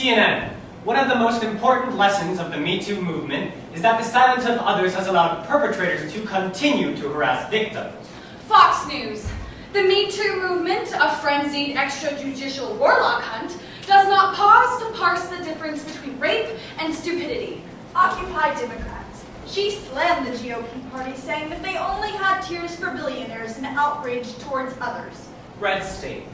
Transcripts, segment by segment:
CNN. One of the most important lessons of the Me Too movement is that the silence of others has allowed perpetrators to continue to harass victims. Fox News. The Me Too movement, a frenzied extrajudicial warlock hunt, does not pause to parse the difference between rape and stupidity. Occupy Democrats. She slammed the GOP party, saying that they only had tears for billionaires and outrage towards others. Red State.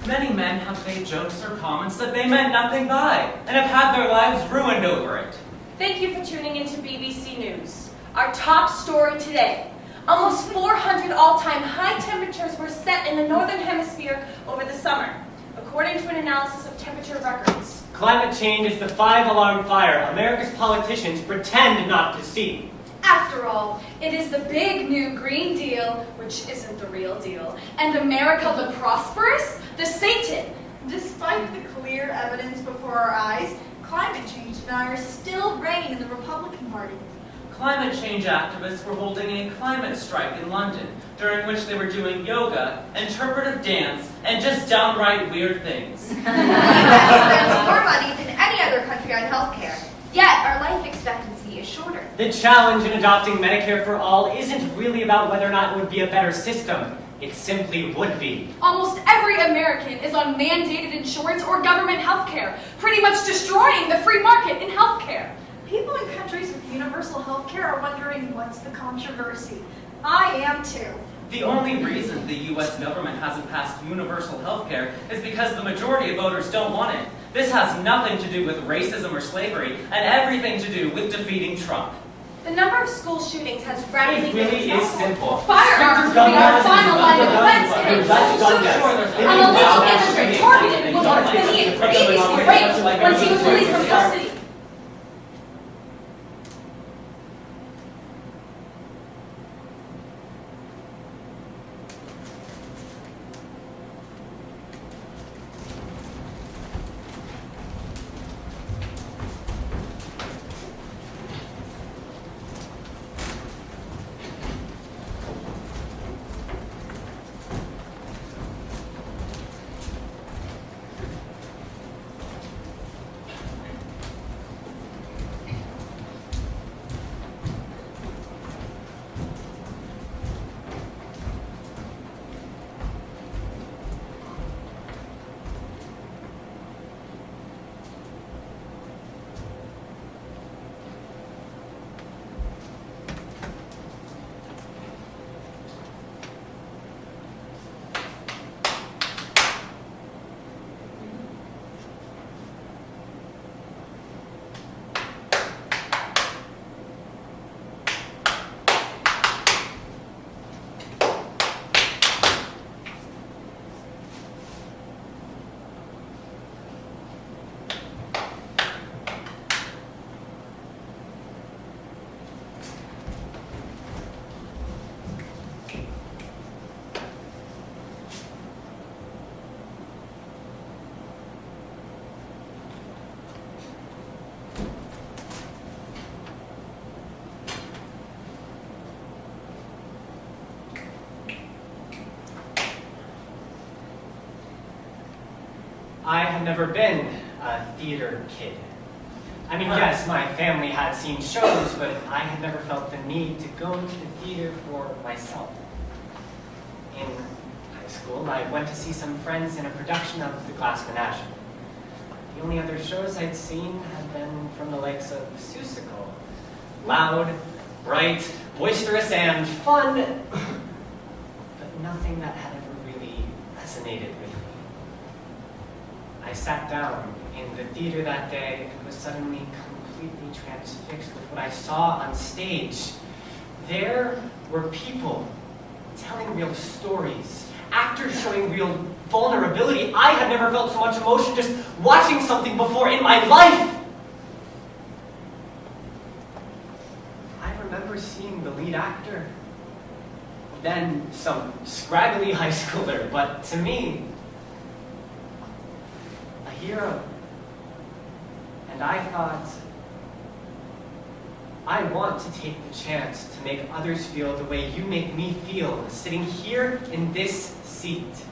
Many men have made jokes or comments that they meant nothing by, and have had their lives ruined over it. Thank you for tuning into BBC News. Our top story today. Almost 400 all-time high temperatures were set in the Northern Hemisphere over the summer, according to an analysis of temperature records. Climate change is the five-alarm fire America's politicians pretend not to see. After all, it is the big new Green Deal, which isn't the real deal, and America the prosperous, the Satan. Despite the clear evidence before our eyes, climate change deniers still reign in the Republican Party. Climate change activists were holding a climate strike in London, during which they were doing yoga, interpretive dance, and just downright weird things. The US spends more money than any other country on healthcare, yet our life expectancy is shorter. The challenge in adopting Medicare for all isn't really about whether or not it would be a better system. It simply would be. Almost every American is on mandated insurance or government health care, pretty much destroying the free market in health care. People in countries with universal health care are wondering what's the controversy. I am too. The only reason the US government hasn't passed universal health care is because the majority of voters don't want it. This has nothing to do with racism or slavery, and everything to do with defeating Trump. The number of school shootings has rapidly It really is simple. Firearms will be our final line of defense against social shooters. An illegal immigrant targeted will that he had previously raped once he was released from custody. I had never been a theater kid. I mean, yes, my family had seen shows, but I had never felt the need to go to the theater for myself. In high school, I went to see some friends in a production of The Glass Menagerie. The only other shows I'd seen had been from the likes of Seussical. Loud, bright, boisterous, and fun, but nothing that had ever really resonated with me. I sat down in the theater that day and was suddenly completely transfixed with what I saw on stage. There were people telling real stories, actors showing real vulnerability. I had never felt so much emotion just watching something before in my life. I remember seeing the lead actor, then some scraggly high schooler, but to me, a hero. And I thought, I want to take the chance to make others feel the way you make me feel, sitting here in this seat.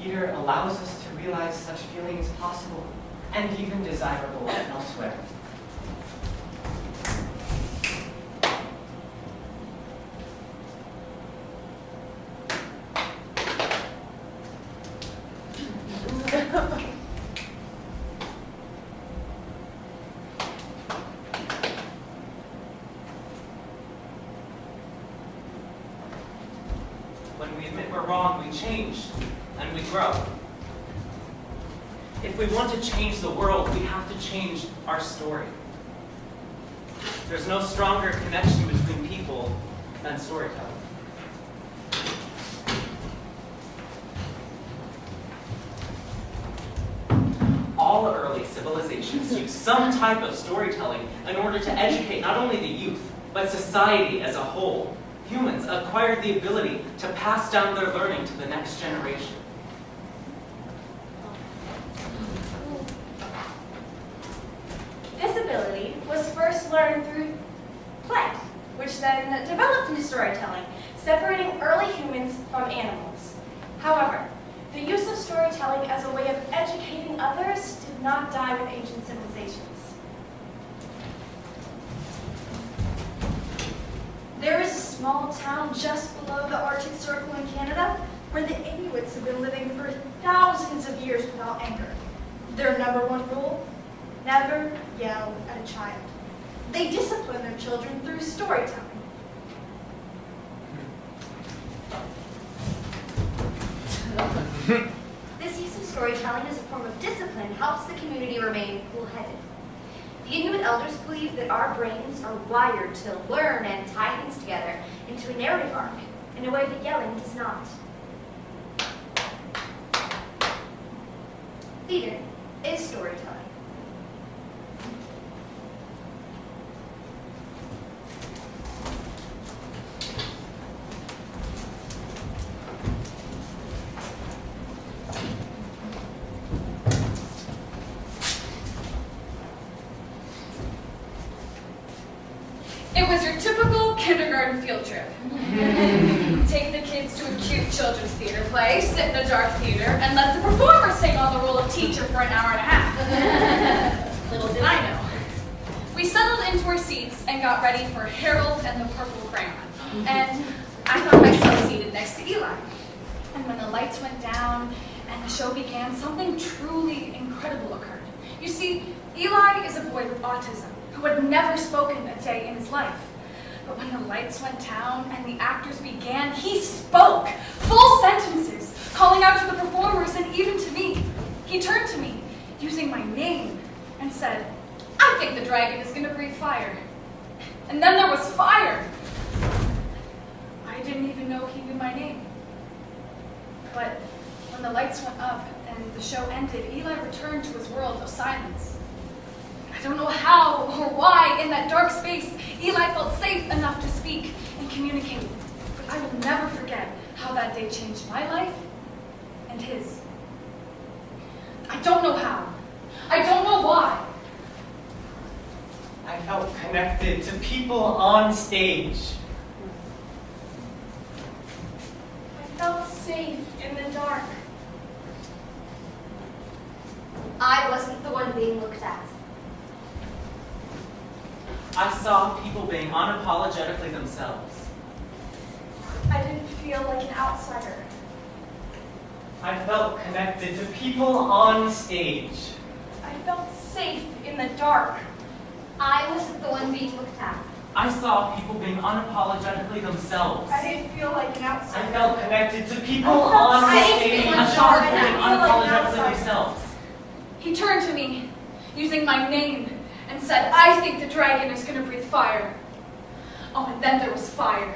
theater allows us to realize such feelings possible and even desirable elsewhere. When we admit we're wrong, we change, and we grow. If we want to change the world, we have to change our story. There's no stronger connection between people than storytelling. All early civilizations use some type of storytelling in order to educate not only the youth, but society as a whole. Humans acquired the ability to pass down their learning to the next generation. This ability was first learned through play, which then developed into storytelling, separating early humans from animals. However, the use of storytelling as a way of educating others did not die with ancient civilizations. There is a small town just below the Arctic Circle in Canada where the Inuits have been living for thousands of years without anger. Their number one rule: never yell at a child. They discipline their children through storytelling. This use of storytelling as a form of discipline helps the community remain cool-headed. The Inuit elders believe that our brains are wired to learn and tie things together into a narrative arc in a way that yelling does not. Theater is storytelling. It was your typical kindergarten field trip. Take the kids to a cute children's theater play, sit in a dark theater, and let the performers take on the role of teacher for an hour and a half. Little did I know. We settled into our seats and got ready for Harold and the Purple Crayon. And I found myself seated next to Eli. And when the lights went down and the show began, something truly incredible occurred. You see, Eli is a boy with autism who had never spoken a day in his life. But when the lights went down and the actors began, he spoke full sentences, calling out to the performers and even to me. He turned to me, using my name, and said, "I think the dragon is going to breathe fire." And then there was fire. I didn't even know he knew my name. But when the lights went up and the show ended, Eli returned to his world of silence. I don't know how or why in that dark space Eli felt safe enough to speak and communicate, but I will never forget how that day changed my life and his. I don't know how. I don't know why. I felt connected to people on stage. I felt safe in the dark. I wasn't the one being looked at. I saw people being unapologetically themselves. I didn't feel like an outsider. I felt connected to people on stage. I felt safe in the dark. I wasn't the one being looked at. I saw people being unapologetically themselves. I didn't feel like an I outsider. felt connected to people I felt on safe stage. in I the saw dark. people I being didn't feel like an unapologetically outsider. themselves. He turned to me, using my name, and said, "I think the dragon is going to breathe fire." Oh, and then there was fire.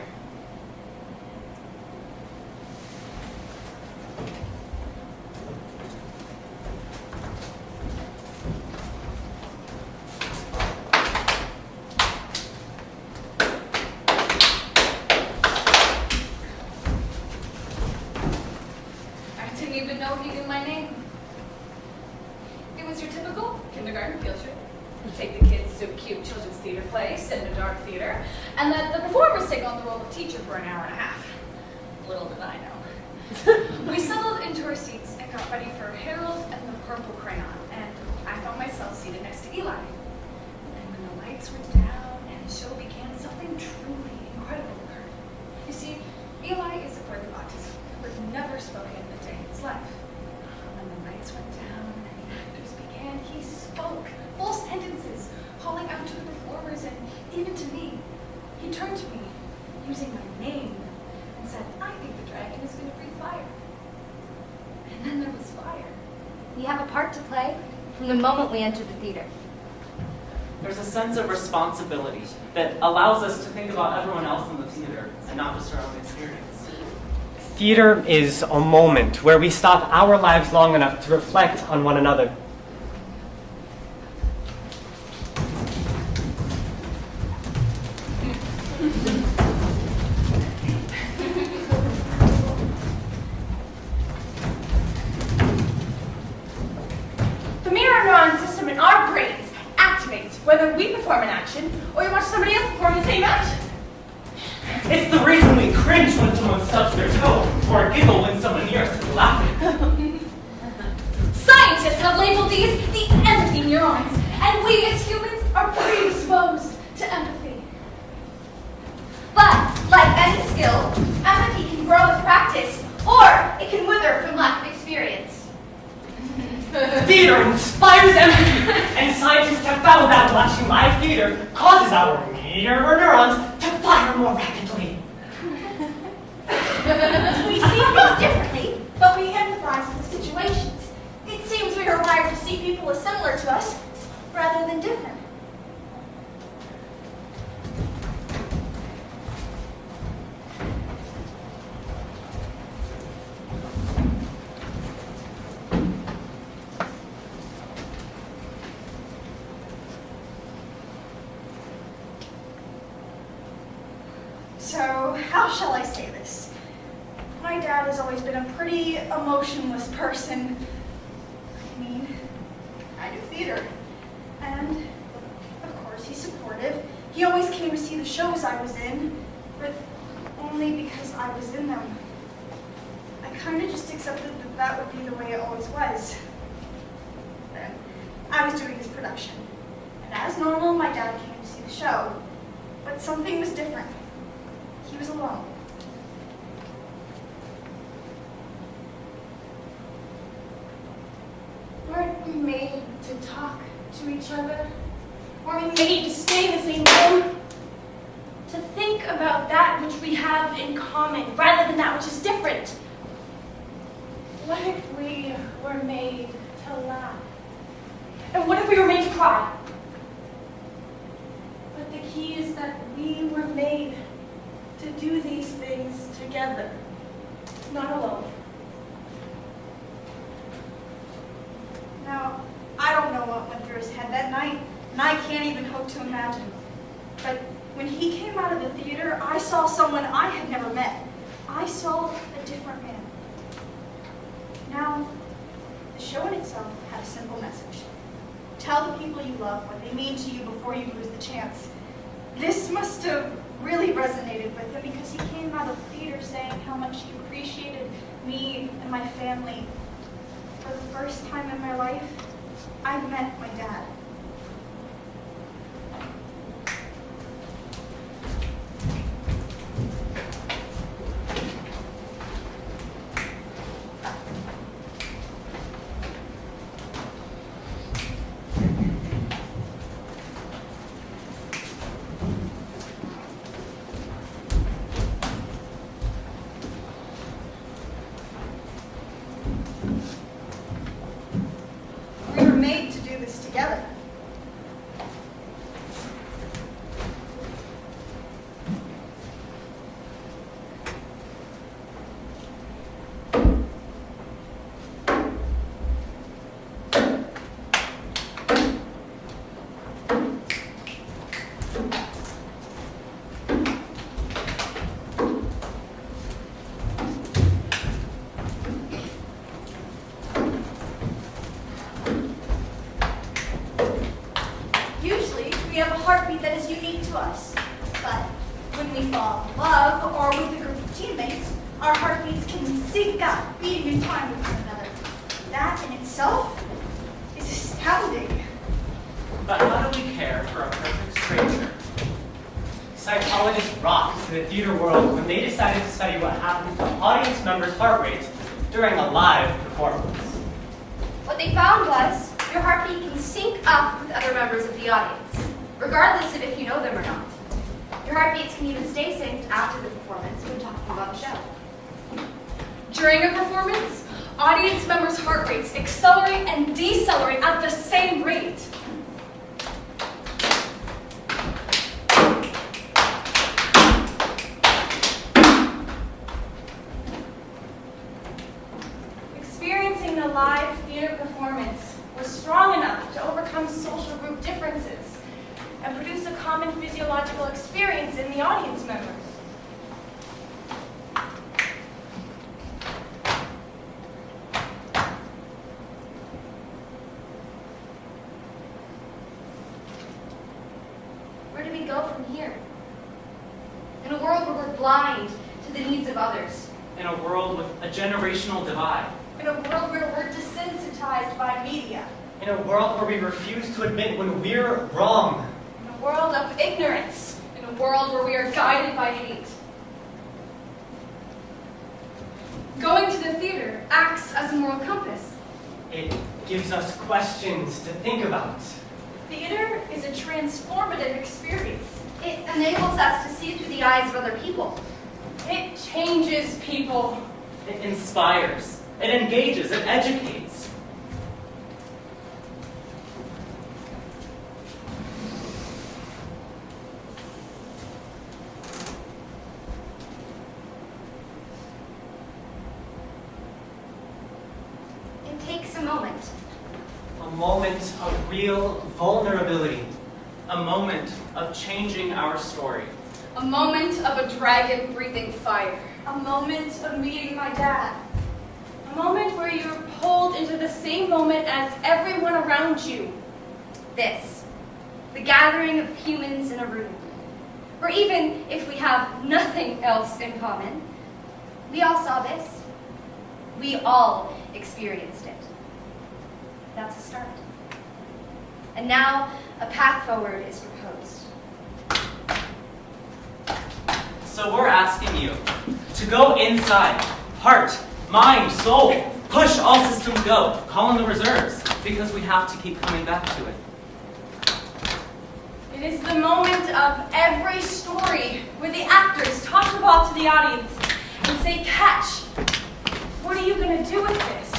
I didn't even know he knew my name. It was your typical kindergarten field trip. You take the kids to a cute children's theater play, sit in a dark theater, and let the performers take on the role of teacher for an hour and a half. Little did I know. We settled into our seats ready for Harold and the Purple Crayon, and I found myself seated next to Eli. And when the lights went down and the show began, something truly incredible occurred. You see, Eli is a bird with autism who had never spoken a day in his life. When the lights went down and the actors began, he spoke full sentences, calling out to the performers and even to me. He turned to me, using my name, and said, "I think the dragon is going to breathe fire." And then there was fire. We have a part to play from the moment we enter the theater. There's a sense of responsibility that allows us to think about everyone else in the theater and not just our own experience. Theater is a moment where we stop our lives long enough to reflect on one another. The mirror neuron system in our brains activates whether we perform an action or you watch somebody else perform the same action. It's the reason we cringe when someone stubs their toe or giggle when someone near us is laughing. Scientists have labeled these the empathy neurons, and we as humans are predisposed to empathy. But, like any skill, empathy can grow with practice, or it can wither from lack of experience. Theater inspires empathy, and scientists have found that watching live theater causes our mirror neurons to fire more rapidly. We see things differently, but we empathize with the situations. It seems we are wired to see people as similar to us, rather than different. So, how shall I say this? My dad has always been a pretty emotionless person. I mean, I do theater. And, of course, he's supportive. He always came to see the shows I was in, but only because I was in them. I kind of just accepted that that would be the way it always was. Then, I was doing his production. And as normal, my dad came to see the show. But something was different. He was alone. Weren't we made to talk to each other? Weren't we made to stay in the same room? To think about that which we have in common rather than that which is different? What if we were made to laugh? And what if we were made to cry? But the key is that we were made to do these things together, not alone. Now, I don't know what went through his head that night, and I can't even hope to imagine. But when he came out of the theater, I saw someone I had never met. I saw a different man. Now, the show in itself had a simple message. Tell the people you love what they mean to you before you lose the chance. This must have really resonated with him because he came out of the theater saying how much he appreciated me and my family. For the first time in my life, I met my dad. We were made to do this together. Usually, we have a heartbeat that is unique to us. But when we fall in love or with a group of teammates, our heartbeats can sync up, beating in time with one another. That in itself is astounding. But how do we care for a perfect stranger? Psychologists rocked the theater world when they decided to study what happens to audience members' heart rates during a live performance. What they found was your heartbeat can sync up with other members of the audience, regardless of if you know them or not. Your heartbeats can even stay synced after the performance when talking about the show. During a performance, audience members' heart rates accelerate and decelerate at the same rate. Experiencing a live theater performance was strong enough to overcome social group differences and produce a common physiological experience in the audience members. Where do we go from here? In a world where we're blind to the needs of others. In a world with a generational divide. In a world where we're desensitized by media. In a world where we refuse to admit when we're wrong. In a world of ignorance. In a world where we are guided by hate. Going to the theater acts as a moral compass. It gives us questions to think about. Theater is a transformative experience. It enables us to see through the eyes of other people. It changes people. It inspires. It engages. It educates. It takes a moment. A moment of real vulnerability. A moment of changing our story. A moment of a dragon breathing fire. A moment of meeting my dad. A moment where you're pulled into the same moment as everyone around you. This, the gathering of humans in a room. Or even if we have nothing else in common, we all saw this. We all experienced it. That's a start. And now a path forward is proposed. So we're asking you to go inside. Heart, mind, soul. Push all systems go. Call in the reserves. Because we have to keep coming back to it. It is the moment of every story where the actors toss the ball to the audience and say, catch. What are you going to do with this?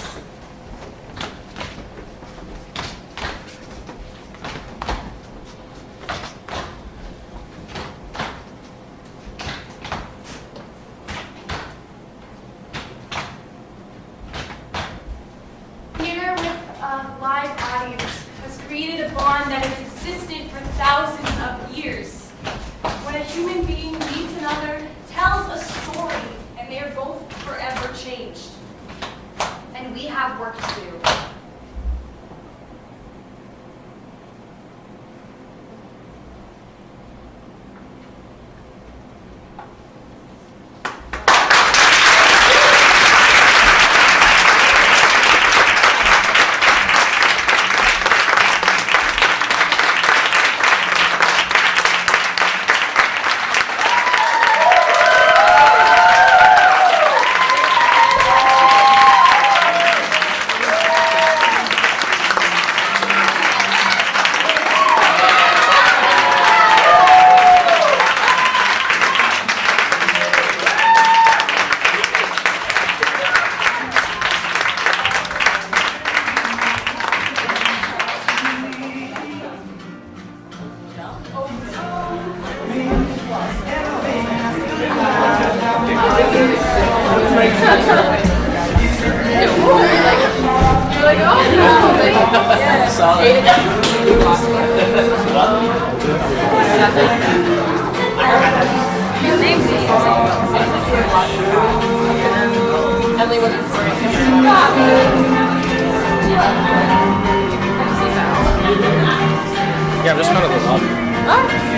Theater with a live audience has created a bond that has existed for thousands of years. When a human being meets another, tells a story, and they are both forever changed. And we have work to do. Yeah, I'm just trying to look up.